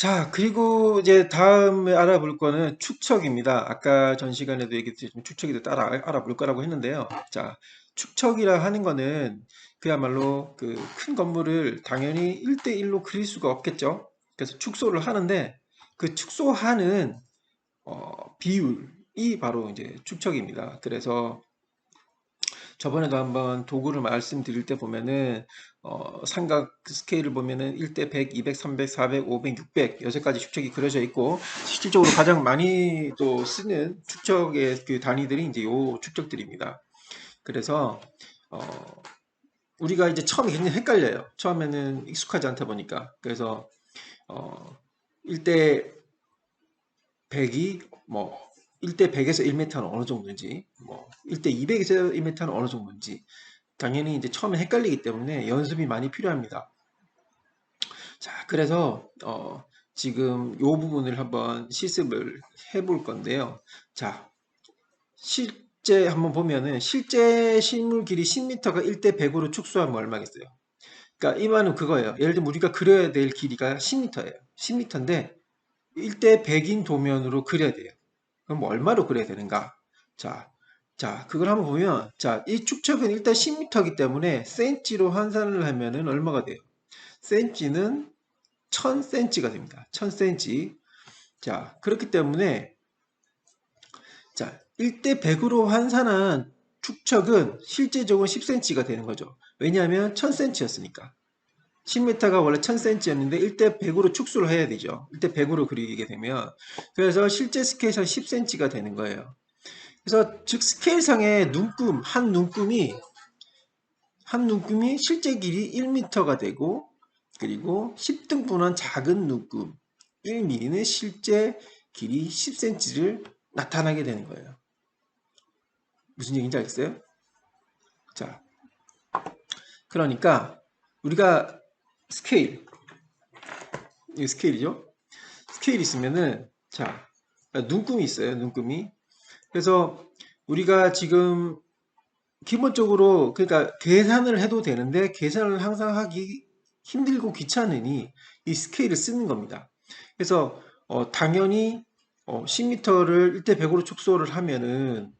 자, 그리고 이제 다음에 알아볼 거는 축척입니다. 아까 전 시간에도 얘기했지만 축척이도 따라 알아볼 거라고 했는데요. 자, 축척이라 하는 거는 그야말로 그 큰 건물을 당연히 1대1로 그릴 수가 없겠죠. 그래서 축소를 하는데 그 축소하는 비율이 바로 이제 축척입니다. 그래서 저번에도 한번 도구를 말씀드릴 때 보면은 삼각 스케일을 보면은 1대 100, 200, 300, 400, 500, 600 여섯 가지 축척이 그려져 있고 실질적으로 가장 많이 또 쓰는 축척의 그 단위들이 이제 요 축척들입니다. 그래서 어, 우리가 이제 처음에 굉장히 헷갈려요. 처음에는 익숙하지 않다 보니까. 그래서 어, 1대 100이 뭐 1대 100에서 1m는 어느 정도인지, 뭐 1대 200에서 1m는 어느 정도인지 당연히 이제 처음에 헷갈리기 때문에 연습이 많이 필요합니다. 자, 그래서 지금 이 부분을 한번 실습을 해볼 건데요. 자, 실제 한번 보면은 실제 실물 길이 10m가 1대 100으로 축소하면 얼마겠어요? 그러니까 이 말은 그거예요. 예를 들면 우리가 그려야 될 길이가 10m예요. 10m인데 1대 100인 도면으로 그려야 돼요. 그럼 뭐 얼마로 그려야 되는가? 자, 그걸 한번 보면, 자, 이 축척은 일단 10m이기 때문에 센치로 환산을 하면은 얼마가 돼요? 센치는 1000cm가 됩니다. 1000cm. 자, 그렇기 때문에, 자, 1대 100으로 환산한 축척은 실제적으로 10cm가 되는 거죠. 왜냐하면 1000cm였으니까. 10m가 원래 1000cm였는데 1대 100으로 축소를 해야 되죠. 1대 100으로 그리게 되면. 그래서 실제 스케일에서 10cm가 되는 거예요. 그래서 즉 스케일상의 한 눈금이 실제 길이 1m가 되고 그리고 10등분한 작은 눈금 1mm는 실제 길이 10cm를 나타나게 되는 거예요. 무슨 얘기인지 알겠어요? 자, 그러니까 우리가 스케일, 이 스케일이죠? 스케일 있으면은 자, 눈금이 있어요. 눈금이. 그래서 우리가 지금 기본적으로 그러니까 계산을 해도 되는데 계산을 항상 하기 힘들고 귀찮으니 이 스케일을 쓰는 겁니다. 그래서 당연히 10m를 1대 100으로 축소를 하면은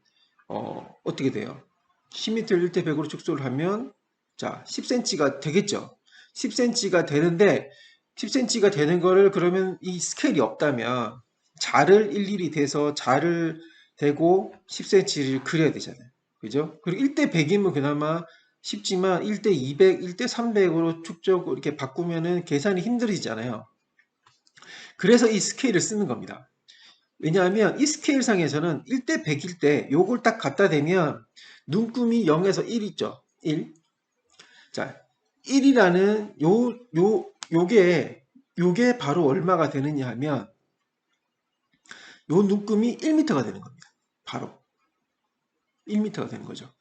어떻게 돼요? 10m를 1대 100으로 축소를 하면 자 10cm가 되겠죠. 10cm가 되는데 10cm가 되는 거를 그러면 이 스케일이 없다면 자를 일일이 대서 자를 대고 10cm를 그려야 되잖아요. 그죠? 그리고 1대 100이면 그나마 쉽지만 1대 200, 1대 300으로 축적 이렇게 바꾸면은 계산이 힘들어지잖아요. 그래서 이 스케일을 쓰는 겁니다. 왜냐하면 이 스케일상에서는 1대 100일 때 요걸 딱 갖다 대면 눈금이 0에서 1 있죠. 1. 자, 1이라는 요게 바로 얼마가 되느냐 하면 요 눈금이 1m가 되는 겁니다. 바로 1m가 되는 거죠.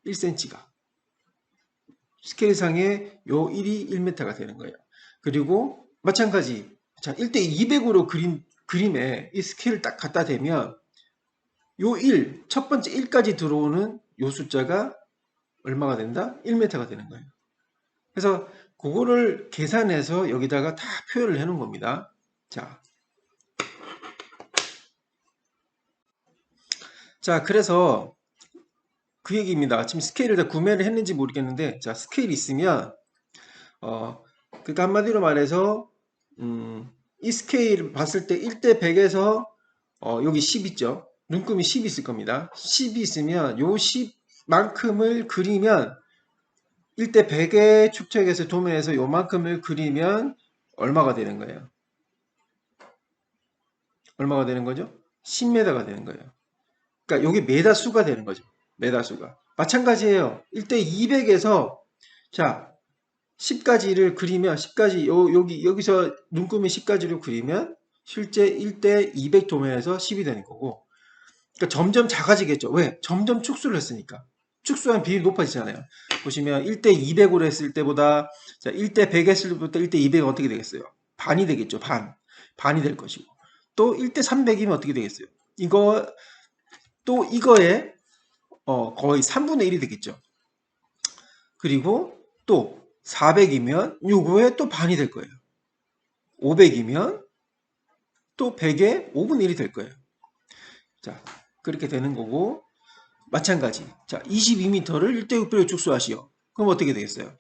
1cm가. 스케일상의 요 1이 1m가 되는 거예요. 그리고 마찬가지 자 1대 200으로 그림에 이 스케일을 딱 갖다 대면 요 1, 첫 번째 1까지 들어오는 요 숫자가 얼마가 된다? 1m가 되는 거예요. 그래서 그거를 계산해서 여기다가 다 표현을 해 놓은 겁니다. 자, 그래서 그 얘기입니다. 지금 스케일을 다 구매를 했는지 모르겠는데, 자, 스케일이 있으면, 그러니까 한마디로 말해서, 이 스케일 봤을 때 1대 100에서, 여기 10 있죠? 눈금이 10 있을 겁니다. 10이 있으면 요 10만큼을 그리면 1대 100의 축척에서 도면에서 요만큼을 그리면 얼마가 되는 거예요? 얼마가 되는 거죠? 10m가 되는 거예요. 그러니까 여기 메다 수가 되는 거죠. 메다 수가. 마찬가지예요. 1대 200에서 자 10가지를 그리면 10가지 여기서 눈금이 10가지를 그리면 실제 1대 200 도면에서 10이 되는 거고 그러니까 점점 작아지겠죠. 왜? 점점 축소를 했으니까. 축소한 비율이 높아지잖아요. 보시면 1대 200으로 했을 때보다 자, 1대 100 했을 때부터 1대 200은 어떻게 되겠어요? 반이 되겠죠. 반이 될 것이고. 또 1대 300이면 어떻게 되겠어요? 이거에 거의 3분의 1이 되겠죠. 그리고 또 400이면 요거에 또 반이 될 거예요. 500이면 또 100의 5분의 1이 될 거예요. 자, 그렇게 되는 거고, 마찬가지. 자, 22m를 1대 600을 축소하시오. 그럼 어떻게 되겠어요?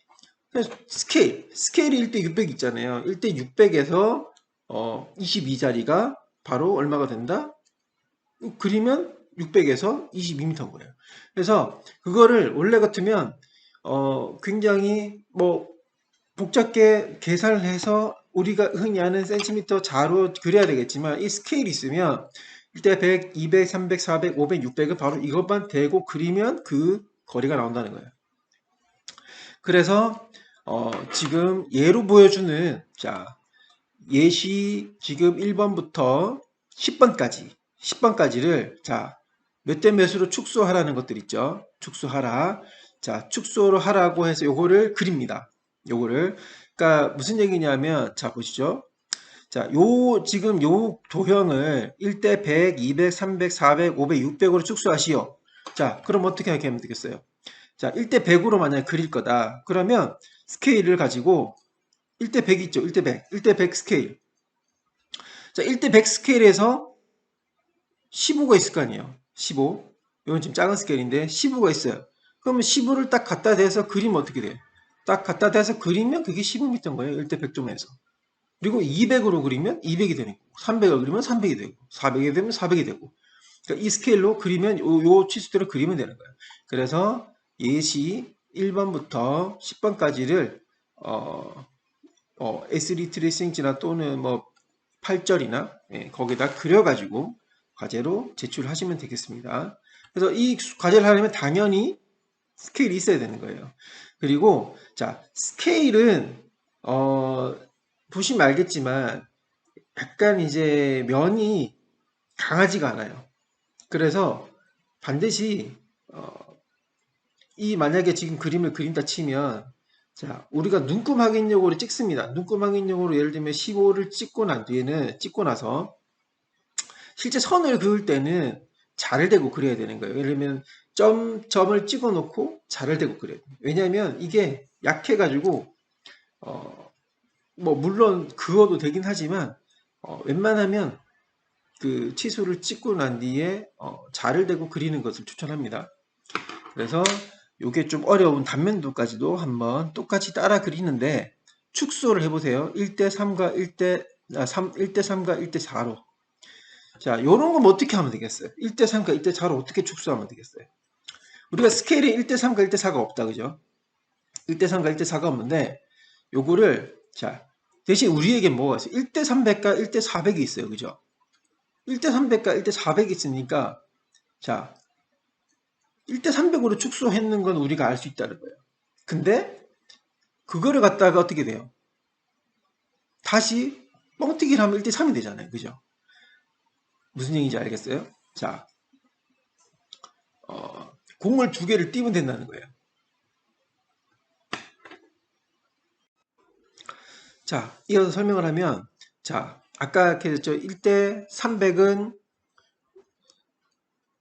스케일이 1대 600 있잖아요. 1대 600에서 22자리가 바로 얼마가 된다? 그리면 600에서 22m인 거예요. 그래서 그거를 원래 같으면 굉장히 뭐 복잡게 계산을 해서 우리가 흔히 아는 센티미터 자로 그려야 되겠지만 이 스케일이 있으면 1대 100, 200, 300, 400, 500, 600은 바로 이것만 대고 그리면 그 거리가 나온다는 거예요. 그래서 지금 예로 보여주는 자 예시 지금 1번부터 10번까지를 자 몇 대 몇으로 축소하라는 것들 있죠. 축소하라. 자 축소를 하라고 해서 요거를 그립니다. 요거를 그러니까 무슨 얘기냐면 자 보시죠. 자, 지금 요 도형을 1대 100, 200, 300, 400, 500, 600으로 축소하시오. 자, 그럼 어떻게 하면 되겠어요? 자, 1대 100으로 만약에 그릴 거다. 그러면 스케일을 가지고 1대 100 있죠? 1대 100. 1대 100 스케일. 자, 1대 100 스케일에서 15가 있을 거 아니에요. 15. 이건 좀 작은 스케일인데 15가 있어요. 그러면 15를 딱 갖다 대서 그리면 어떻게 돼요? 딱 갖다 대서 그리면 그게 15m인 거예요. 1대 100점에서. 그리고 200으로 그리면 200이 되고 300으로 그리면 300이 되고 400이 되면 400이 되고 그러니까 이 스케일로 그리면 요 치수대로 그리면 되는 거예요. 그래서 예시 1번부터 10번까지를 S3 트레이싱지나 또는 뭐 8절이나 거기다 그려가지고 과제로 제출하시면 되겠습니다. 그래서 이 과제를 하려면 당연히 스케일이 있어야 되는 거예요. 그리고 자 스케일은 보시면 알겠지만 약간 이제 면이 강하지가 않아요. 그래서 반드시 이 만약에 지금 그림을 그린다 치면 자 우리가 눈금 확인용으로 찍습니다. 눈금 확인용으로 예를 들면 15를 찍고 난 뒤에는 찍고 나서 실제 선을 그을 때는 자를 대고 그려야 되는 거예요. 예를 들면 점을 찍어 놓고 자를 대고 그려야 돼요. 왜냐하면 이게 약해가지고 뭐 물론 그어도 되긴 하지만 웬만하면 그 치수를 찍고 난 뒤에 자를 대고 그리는 것을 추천합니다. 그래서 이게 좀 어려운 단면도까지도 한번 똑같이 따라 그리는데 축소를 해보세요. 1대 3과 1대 3과 1대 4로. 자, 요런 건 어떻게 하면 되겠어요? 1대 3과 1대 4로 어떻게 축소하면 되겠어요? 우리가 스케일에 1대 3과 1대 4가 없다, 그죠? 1대 3과 1대 4가 없는데 요거를 자 대신 우리에게 뭐가 있어요? 1대 300과 1대 400이 있어요, 그죠? 1대 300과 1대 400이 있으니까 자 1대 300으로 축소했는 건 우리가 알 수 있다는 거예요. 근데 그거를 갖다가 어떻게 돼요? 다시 뻥튀기를 하면 1대 3이 되잖아요. 그죠? 무슨 얘기인지 알겠어요? 자, 공을 두 개를 띄면 된다는 거예요. 자, 이어서 설명을 하면 자, 아까 이렇게 했죠. 1대 300은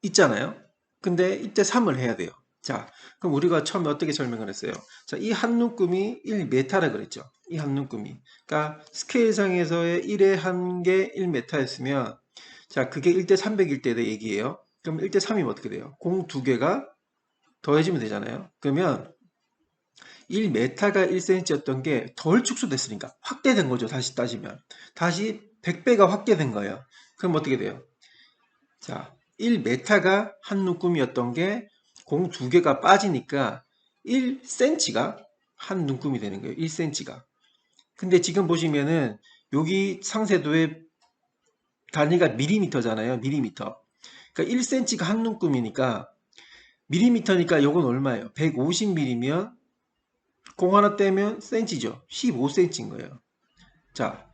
있잖아요. 근데 이때 3을 해야 돼요. 자, 그럼 우리가 처음에 어떻게 설명을 했어요? 자, 이 한 눈금이 1m라 그랬죠. 이 한 눈금이. 그러니까 스케일상에서의 1의 한계 1m였으면 자, 그게 1대 300일 때 얘기예요. 그럼 1대 3이면 어떻게 돼요? 공 두 개가 더해지면 되잖아요. 그러면 1m가 1cm였던 게 덜 축소됐으니까 확대된 거죠. 다시 따지면. 다시 100배가 확대된 거예요. 그럼 어떻게 돼요? 자, 1m가 한 눈금이었던 게 공 두 개가 빠지니까 1cm가 한 눈금이 되는 거예요. 1cm가. 근데 지금 보시면은 여기 상세도의 단위가 밀리미터잖아요. 밀리미터. 그러니까 1cm가 한 눈금이니까 밀리미터니까 이건 얼마예요? 150mm면 공 하나 떼면 cm죠. 15cm인 거예요. 자,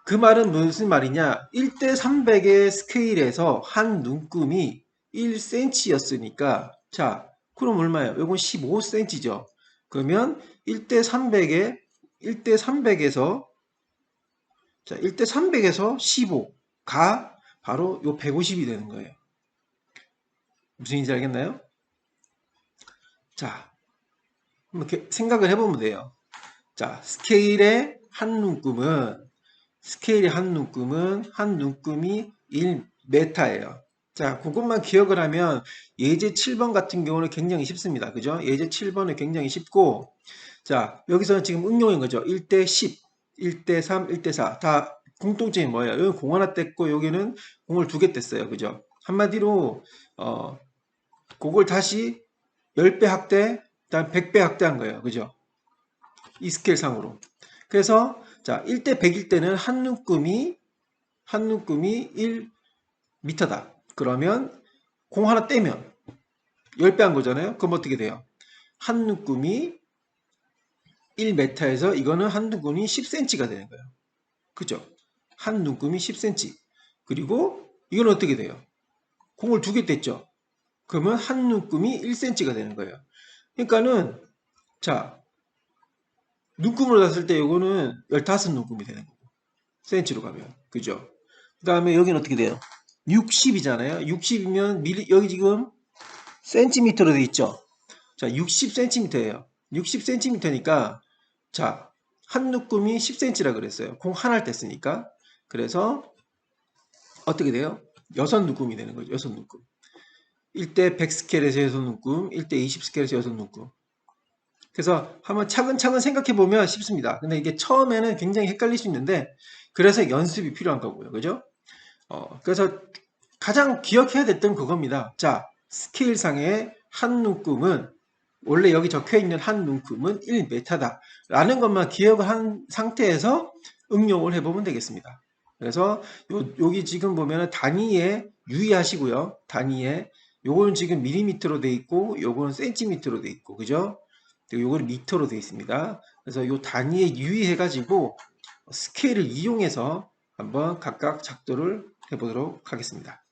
그 말은 무슨 말이냐? 1대 300의 스케일에서 한 눈금이 1cm였으니까 자, 그럼 얼마예요? 이건 15cm죠. 그러면 1대 300에 1대 300에서 자, 1대 300에서 15가 바로 요 150이 되는 거예요. 무슨 얘기인지 알겠나요? 자, 이렇게 생각을 해보면 돼요. 자, 스케일의 한 눈금은 스케일의 한 눈금이 1m예요. 자, 그것만 기억을 하면 예제 7번 같은 경우는 굉장히 쉽습니다. 그죠? 예제 7번은 굉장히 쉽고, 자, 여기서는 지금 응용인 거죠. 1대 10, 1대 3, 1대 4. 다 공통점이 뭐예요? 여기 공 하나 뗐고, 여기는 공을 두 개 뗐어요. 그죠? 한마디로, 그걸 다시 10배 확대, 그다음 100배 확대한 거예요. 그죠? 이 스케일상으로. 그래서, 자, 1대 100일 때는 한 눈금이 1m다. 그러면 공 하나 떼면 10배 한 거잖아요. 그럼 어떻게 돼요? 한 눈금이 1m에서 이거는 한 눈금이 10cm가 되는 거예요. 그죠? 한 눈금이 10cm. 그리고 이건 어떻게 돼요? 공을 두 개 뗐죠? 그러면 한 눈금이 1cm가 되는 거예요. 그러니까는 자, 눈금으로 봤을 때 이거는 15눈금이 되는 거고. cm로 가면. 그죠? 그 다음에 여기는 어떻게 돼요? 60이잖아요. 60이면 여기 지금 센티미터로 돼 있죠. 자, 60cm예요. 60cm니까 자, 한 눈금이 10cm라 그랬어요. 공 하나를 뗐으니까. 그래서 어떻게 돼요? 6눈금이 되는 거죠. 6눈금. 1대 100 스케일에서 6눈금, 1대 20 스케일에서 6눈금. 그래서 한번 차근차근 생각해 보면 쉽습니다. 근데 이게 처음에는 굉장히 헷갈릴 수 있는데 그래서 연습이 필요한 거고요. 그죠? 그래서 가장 기억해야 됐던 그겁니다. 자, 스케일상의 한 눈금은 원래 여기 적혀 있는 한 눈금은 1m다 라는 것만 기억을 한 상태에서 응용을 해보면 되겠습니다. 그래서 여기 지금 보면은 단위에 유의하시고요. 단위에 요거는 지금 밀리미터로 돼 있고 요거는 센티미터로 돼 있고 그죠? 그리고 요거는 미터로 돼 있습니다. 그래서 요 단위에 유의해 가지고 스케일을 이용해서 한번 각각 작도를 해보도록 하겠습니다.